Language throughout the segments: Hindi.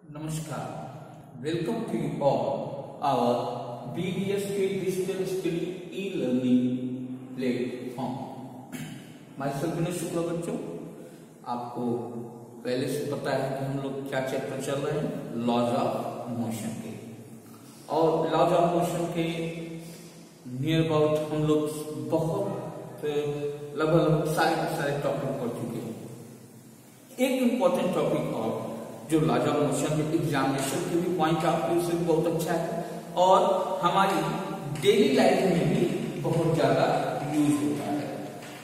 Namaskar. Welcome to you all our BDSK Digital Skill e-learning platform. myself Vinod Shukla. बच्चों, आपको पहले से पता है कि हम लोग क्या चैप्टर चल रहे हैं, लॉज ऑफ मोशन के। और लॉज ऑफ मोशन के नियर अबाउट हम लोग बहुत लगभग सारे टॉपिक पढ़ चुके हैं। एक इम्पोर्टेंट टॉपिक और जो लॉज ऑफ मोशन के एग्जामिनेशन के भी पॉइंट ऑफ व्यू से भी बहुत अच्छा है और हमारी डेली लाइफ में भी बहुत ज्यादा यूज होता है।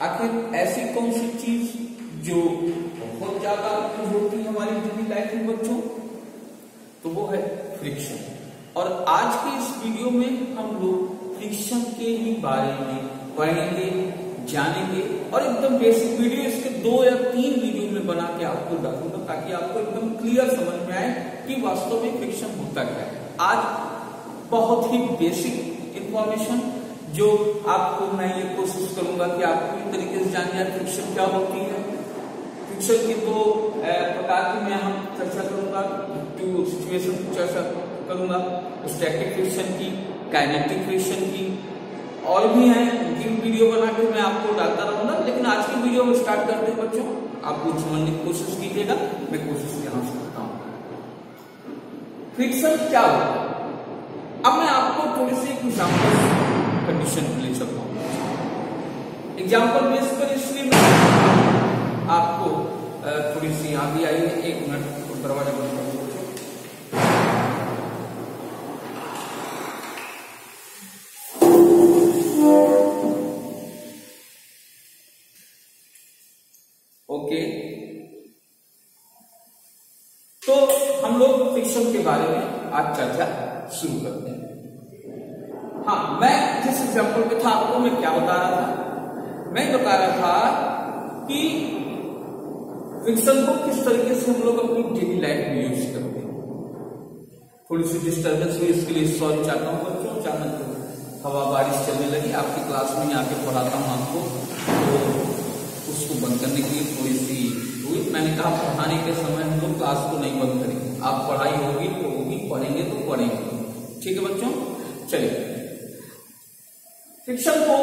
आखिर ऐसी कौन सी चीज जो बहुत ज्यादा यूज होती है हमारी डेली लाइफ में बच्चों, तो वो है फ्रिक्शन। और आज के इस वीडियो में हम लोग फ्रिक्शन के ही बारे में पढ़ेंगे, जानेंगे और एकदम बेसिक वीडियो इसके 2 या 3 वीडियो में बना के आपको डालूंगा ताकि आपको एकदम क्लियर समझ में आए कि वास्तव में फ्रिक्शन होता क्या है। आज बहुत ही बेसिक इंफॉर्मेशन जो आपको मैं ये कोशिश करूंगा कि आप पूरी तरीके से जान जाए फ्रिक्शन क्या होती है। फ्रिक्शन की 2 प्रकार की मैं हम चर्चा करूंगा, 2 सिचुएशन की चर्चा करूंगा, स्टैटिक फ्रिक्शन की, काइनेटिक फ्रिक्शन की, और भी हैं उनकी वीडियो बना के मैं आपको डालता रहूंगा। लेकिन आज की वीडियो में स्टार्ट करते हैं बच्चों, आप कुछ समझने की कोशिश कीजिएगा, मैं कोशिश यहां से करता हूं। फ्रिक्शन क्या होता है, अब मैं आपको थोड़ी सी एग्जाम्पल कंडीशन ले सकता हूं। एग्जाम्पल बेस पर इसलिए मैं आपको थोड़ी सी आगे आई है। 1 मिनट दरवाजा बंद कर दो। ओके, तो हम लोग फ्रिक्शन के बारे में आज चर्चा शुरू करते हैं। हाँ, मैं जिस एग्जाम्पल पे था आपको मैं क्या बता रहा था, मैं बता रहा था कि फ्रिक्शन को किस तरीके से हम लोग अपनी डेली लाइफ में यूज करते हैं। थोड़ी सी डिस्टर्बेंस हुई, इसके लिए सॉरी चाहता हूँ बच्चों। अचानक हवा बारिश चलने लगी, आपकी क्लास में आके पढ़ाता हूँ आपको, तो उसको बंद करने के लिए थोड़ी सी हुई। मैंने कहा पढ़ाने के समय हम लोग क्लास को नहीं बंद करेंगे, आप पढ़ाई होगी तो होगी, पढ़ेंगे तो पढ़ेंगे। ठीक है बच्चों, चलिए फ्रिक्शन को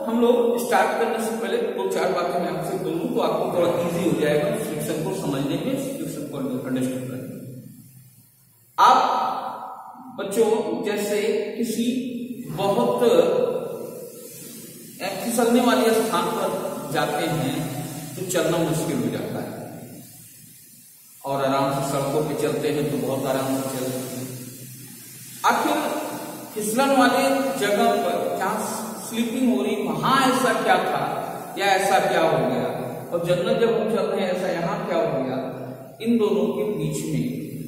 हम लोग स्टार्ट करने से पहले 2-4 बातें मैं आपसे बोलूं तो आपको थोड़ा इजी हो जाएगा फ्रिक्शन को समझने में, फ्रिक्शन को अंडरस्टैंड करने में। आप बच्चों जैसे किसी बहुत फिसलने वाले स्थान पर जाते हैं तो चलना मुश्किल हो जाता है, और आराम से सड़कों पे चलते हैं तो बहुत आराम से चलते हैं। आखिर फिसलन वाले जगह पर जहां स्लीपिंग हो रही, वहां ऐसा क्या था या ऐसा क्या हो गया, और जंगल जब हम चल रहे हैं ऐसा यहां क्या हो गया। इन दोनों के बीच में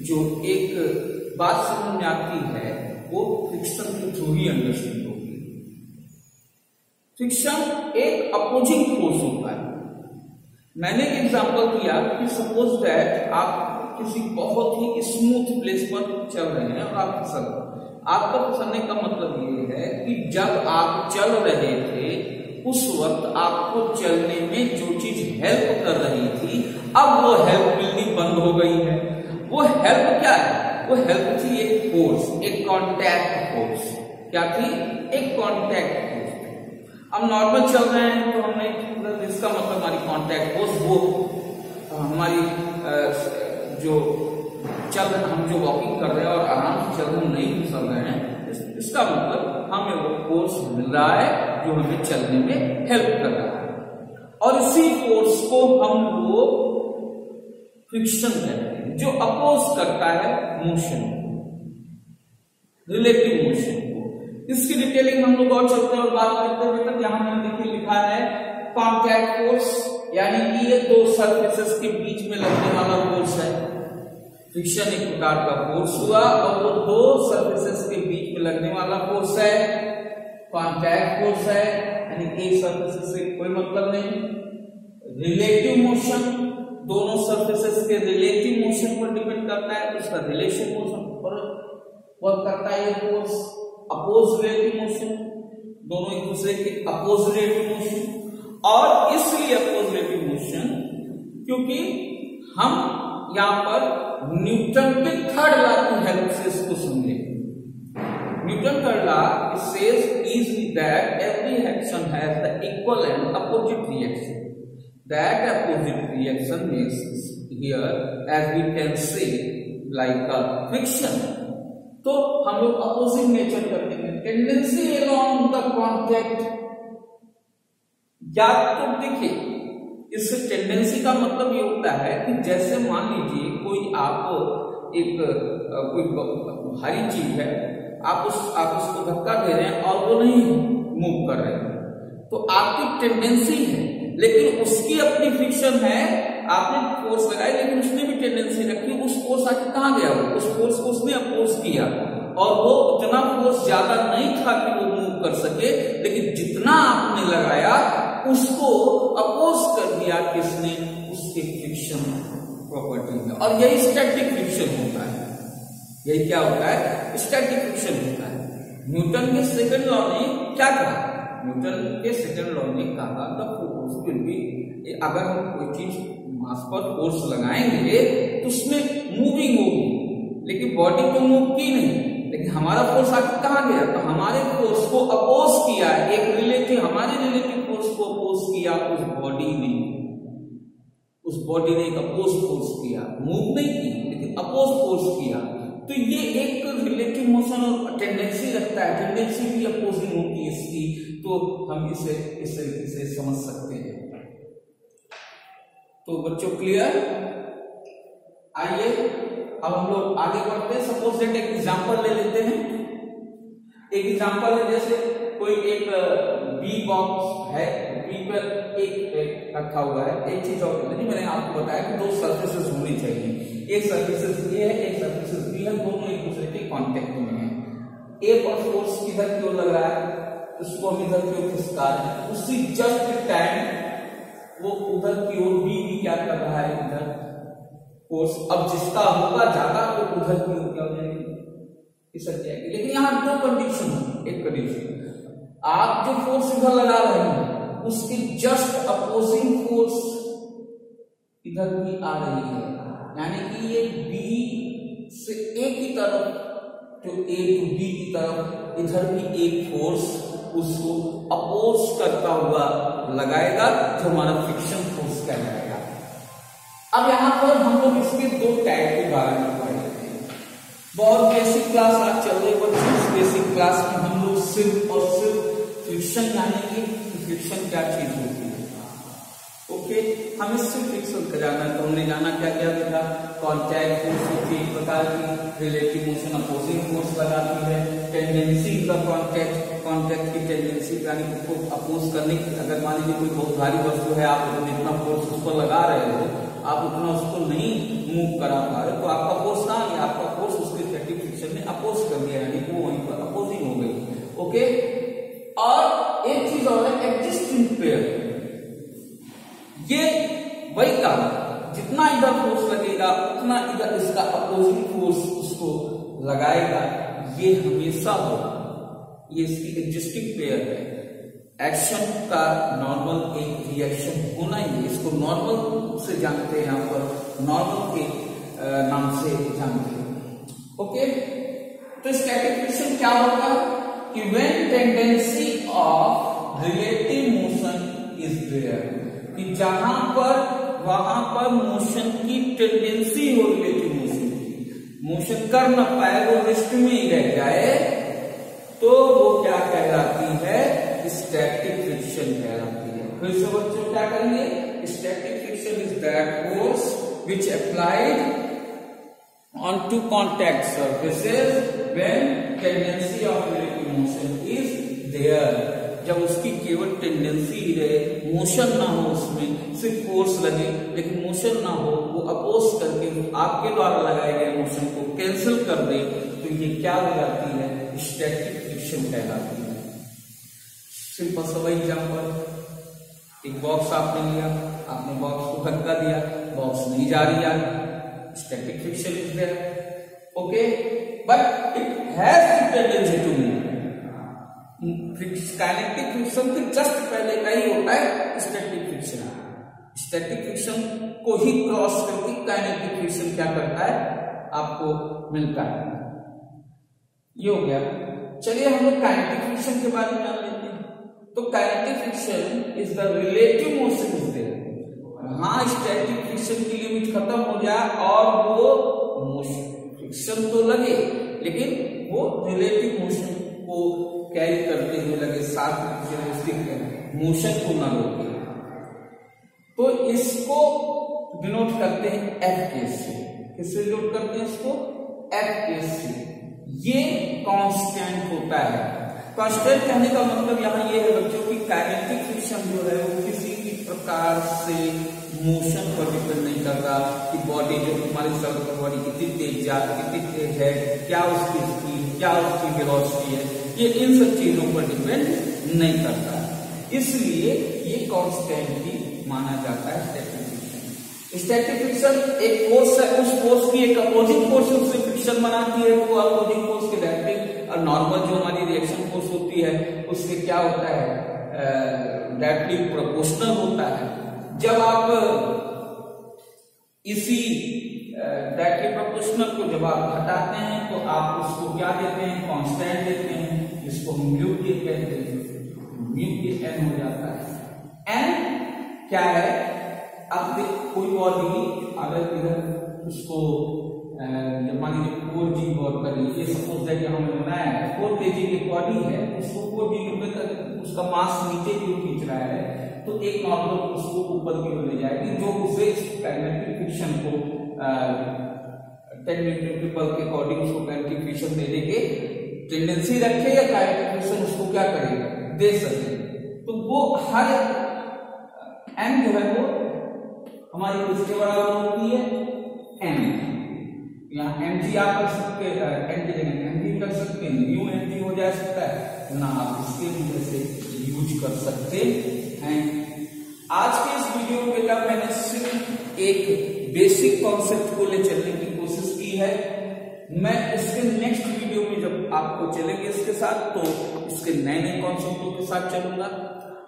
जो एक बात समझ में आती है वो फ्रिक्शन के थ्रू ही अंडरस्टैंड होगी। फ्रिक्शन एक अपोजिंग फोर्स होता है। मैंने एग्जांपल दिया कि सपोज दैट आप किसी बहुत ही स्मूथ प्लेस पर चल रहे हैं और आप फिसल रहे हैं। आपका फिसलने का मतलब ये है कि जब आप चल रहे थे उस वक्त आपको चलने में जो चीज हेल्प कर रही थी, अब वो हेल्प मिलनी बंद हो गई है। वो हेल्प क्या है, वो हेल्प थी एक फोर्स, एक कॉन्टैक्ट फोर्स। क्या थी, एक कॉन्टैक्ट फोर्स। अब नॉर्मल चल रहे हैं तो हमने, इसका मतलब हमारी कॉन्टैक्ट फोर्स वो हमारी जो हम जो वॉकिंग कर रहे हैं और आराम से चल रहे हैं, नहीं फिसल रहे हैं, इसका मतलब हमें वो फोर्स मिल रहा है जो हमें चलने में हेल्प कर रहा है। और इसी फोर्स को हम लोग फ्रिक्शन कहते हैं, जो अपोज करता है मोशन, रिलेटिव मोशन को। इसकी डिटेलिंग हम लोग और चलते हैं और बात करते हैं। बेटा यहां मैंने देखिए लिखा है कॉन्टैक्ट फोर्स, यानी कि ये 2 सरफेसेस के बीच में लगने वाला फोर्स है। फ्रिक्शन एक प्रकार का फोर्स हुआ और वो 2 सरफेसेस के बीच में लगने वाला फोर्स है, कॉन्टैक्ट फोर्स है, यानी एक सरफेसेस से कोई मतलब नहीं। रिलेटिव मोशन, दोनों सरफेसेस के रिलेटिव मोशन पर डिपेंड करता है, उसका रिलेशन मोशन पर वर्क करता है ये फोर्स। अपोज रिलेटिव मोशन, दोनों एक दूसरे के अपोज रिलेटिव मोशन। और इसलिए अपोज रिलेटिव मोशन क्योंकि हम यहाँ पर न्यूटन के थर्ड लॉ की हेल्प से इसको समझे। Newton third law says is that every action has the equal and opposite reaction. That opposite reaction means here as we can say like a friction. तो हम लोग अपोजिट नेचर करते हैं। टेंडेंसी अलोंग द कॉन्टैक्ट, या तो देखिए इससे टेंडेंसी का मतलब ये होता है कि जैसे मान लीजिए कोई आप एक कोई भारी चीज है, आप उसको धक्का दे रहे हैं और वो नहीं मूव कर रहे हैं, तो आपकी टेंडेंसी है, लेकिन उसकी अपनी फ्रिक्शन है। आपने फोर्स लगाई लेकिन उसने भी टेंडेंसी रखी, उस फोर्स आके कहां गया, उस फोर्स को उसने अपोज किया और वो उतना फोर्स ज्यादा नहीं था कि वो मूव कर सके, लेकिन जितना आपने लगाया उसको अपोज कर दिया किसने, उसके फ्रिक्शन प्रॉपर्टी में। और यही स्टैटिक फ्रिक्शन होता है, यही क्या होता है, स्टैटिक फ्रिक्शन होता है। न्यूटन के सेकंड लॉ ने क्या कहा, न्यूटन के सेकंड लॉ ने कहा द फोर्स विल बी, अगर हम कोई चीज मास पर फोर्स लगाएंगे तो उसमें मूविंग होगी, लेकिन बॉडी तो मूव की नहीं, लेकिन हमारा फोर्स आगे कहां गया, तो हमारे फोर्स को अपोज किया, एक रिलेटिव, हमारे रिलेटिव फोर्स को अपोज किया उस बॉडी ने, उस बॉडी ने एक अपोज फोर्स किया, मूव नहीं की लेकिन अपोज फोर्स किया। तो ये एक रिलेटिव मोशन और टेंडेंसी रखता है, टेंडेंसी भी अपोजिंग होती है इसकी, तो हम इसे इस तरीके से समझ सकते हैं। तो बच्चों क्लियर, आइए अब हम लोग आगे बढ़ते हैं। सपोज दैट एक एग्जांपल ले लेते हैं। एक एग्जांपल है जैसे कोई एक बी बॉक्स है, बी पर एक रखा हुआ है। एक चीज और मैंने आपको बताया कि दो सर्फेसेस होनी चाहिए, एक सर्फेसेस ए है, एक सर्फेसेस बी है, दोनों एक दूसरे के कांटेक्ट में है। ए पर फोर्स किधर की ओर लग रहा है, उसको हम इधर की ओर खिसका रहे हैं, उसी जस्ट टाइम वो उधर की ओर बी भी क्या कर रहा है, इधर फोर्स। अब जिसका होगा ज्यादा तो उधर की ओर क्या हो जाएगी, खिसक जाएगी। लेकिन यहाँ दो कंडीशन है। एक कंडीशन, आप जो फोर्स इधर लगा रहे हैं उसकी जस्ट अपोजिंग फोर्स इधर भी आ रही है, यानी कि ये बी से ए की तरफ, जो ए टू बी की तरफ इधर भी एक फोर्स उसको अपोज करता हुआ लगाएगा, जो हमारा फ्रिक्शन फोर्स कहलाएगा। अब यहां पर हम लोग इसके दो टाइप के बारे में पढ़ेंगे। बहुत बेसिक क्लास आज चल रही बच्चों, इस बेसिक क्लास में हम लोग सिर्फ और सिर्फ फ्रिक्शन जानेंगे, फ्रिक्शन क्या चीज होती है। ओके, हमें सिर्फ फ्रिक्शन का जाना है। तो हमने जाना क्या क्या देखा, कॉन्टैक्ट फोर्स होती है एक प्रकार की, रिलेटिव मोशन अपोजिंग फोर्स लगाती है, टेंडेंसी का कॉन्टैक्ट की टेंडेंसी यानी उसको अपोज करने की। अगर मान लीजिए कोई बहुत भारी वस्तु है, आप जितना फोर्स उस पर लगा रहे हो, आप उतना उसको नहीं मूव करा पा रहे, तो आपका फोर्स कहां गया, आपका फोर्स उसके स्टैटिक फ्रिक्शन ने अपोज कर दिया, यानी वो वहीं पर अपोजिंग हो गई। ओके, और एक चीज और है एग्जिस्टिंग पेयर। ये वही काम, जितना इधर फोर्स लगेगा उतना इधर इसका अपोजिंग फोर्स उसको लगाएगा, ये हमेशा होगा। ये इसकी एग्जिस्टिंग पेयर है। एक्शन का नॉर्मल एक रिएक्शन होना ही है, इसको नॉर्मल से जानते हैं, यहाँ पर नॉर्मल के नाम से जानते हैं। ओके, तो स्टैटिक फ्रिक्शन क्या होगा कि when tendency of relative motion is there, कि जहां पर वहां पर मोशन की टेंडेंसी हो, रिलेटिव मोशन की, मोशन कर न पाए, वो रेस्ट में ही रह जाए, तो वो क्या कहलाती है, स्टैटिक फ्रिक्शन कहलाती है। फिर से बच्चों क्या करेंगे, static friction is that force which applied on to contact surfaces when tendency of relative motion is there, जब उसकी केवल टेंडेंसी ही रहे, मोशन ना हो, उसमें सिर्फ फोर्स लगे लेकिन मोशन ना हो, वो अपोज करके आपके द्वारा लगाए गए मोशन को कैंसिल कर दे, तो ये क्या हो जाती है, स्टैटिक फ्रिक्शन कहलाती है। सिंपल सा एग्जांपल, एक बॉक्स आपने लिया, आपने बॉक्स को धक्का दिया, बॉक्स नहीं जा रही है, static friction is there, okay, but it has the tendency to move. Kinetic friction के जस्ट पहले का ही होता है स्टैटिक फ्रिक्शन। स्टैटिक फ्रिक्शन को ही क्रॉस करके काइनेटिक फ्रिक्शन क्या करता है आपको मिलता है। ये हो गया। चलिए हम लोग काइनेटिक फ्रिक्शन के बारे में जान लेते हैं। तो kinetic friction is the relative motion is there. हाँ, स्टैटिक फ्रिक्शन की लिमिट खत्म हो जाए और वो मोशन फ्रिक्शन तो लगे लेकिन वो रिलेटिव मोशन को कैरी करते हुए लगे, साथ मोशन को ना रोके। तो इसको डिनोट करते हैं एफ केस से। किससे डिनोट करते हैं इसको? एफ केस से। ये कांस्टेंट होता है। कांस्टेंट कहने का मतलब यहाँ ये है बच्चों की काइनेटिक फ्रिक्शन जो है वो किसी भी प्रकार से मोशन पर डिपेंड नहीं करता कि बॉडी जो हमारी सर्कुलर बॉडी कितनी तेज है, क्या उसकी स्पीड, क्या उसकी वेलोसिटी है, ये इन सब चीजों पर डिपेंड नहीं करता। इसलिए ये कांस्टेंट ही माना जाता है स्टैटिक फ्रिक्शन। स्टैटिक फ्रिक्शन एक फोर्स है, उस फोर्स की एक अपोजिंग फोर्स उससे फ्रिक्शन बनाती है, तो अपोजिंग फोर्स के डायरेक्टली और नॉर्मल जो हमारी रिएक्शन फोर्स होती है उससे क्या होता है, डायरेक्टली प्रोपोर्शनल होता है। जब आप इसी डायरेक्टली प्रोपोर्शनल को जब आप हटाते हैं तो आप उसको क्या देते हैं, कांस्टेंट देते हैं, जिसको हम म्यू के कहते हैं। म्यू के एन हो जाता है। एन क्या है, आप कोई बॉडी अगर इधर उसको मान लीजिए 4G गौर करिए, ये सपोज दैट हमने बनाया है 4 kg की बॉडी है, उसको 4G में उसका मास नीचे की ओर खींच रहा है, तो एक नॉर्मल उसको ऊपर की ओर ले जाएगी, जो उसे काइनेटिक फ्रिक्शन को 10 न्यूटन के बल के अकॉर्डिंग उसको काइनेटिक फ्रिक्शन देने के टेंडेंसी रखे या काइनेटिक फ्रिक्शन उसको क्या करेगा, दे सके। तो वो हर एन जो है वो हमारी किसके बराबर होती है, एन। यहाँ एम जी आप कर सकते हैं, एन की जगह एम जी कर सकते हैं, न्यू एम जी हो जा सकता है ना, आप इसके भी से यूज कर सकते हैं। आज के इस वीडियो में बेटा मैंने सिर्फ एक बेसिक कॉन्सेप्ट को ले चलने की कोशिश की है। मैं इसके नेक्स्ट वीडियो में जब आपको चलेंगे इसके साथ, तो इसके नए नए कॉन्सेप्टों के साथ चलूंगा।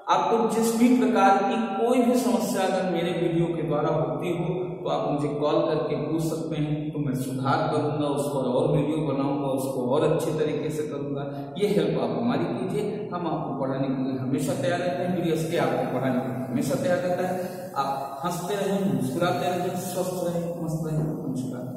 आपको जिस भी प्रकार की कोई भी समस्या अगर मेरे वीडियो के द्वारा होती हो तो आप मुझे कॉल करके पूछ सकते हैं, तो मैं सुधार करूंगा, उस पर और वीडियो बनाऊंगा, उसको और अच्छे तरीके से करूंगा। ये हेल्प आप हमारी कीजिए, हम आपको पढ़ाने के लिए हमेशा तैयार रहते हैं। वीडियोस के आपको पढ़ाने के लिए हमेशा तैयार रहता है। आप हंसते रहें, मुस्कुराते रहें, स्वस्थ रहें, मस्त रहें, नमस्कार।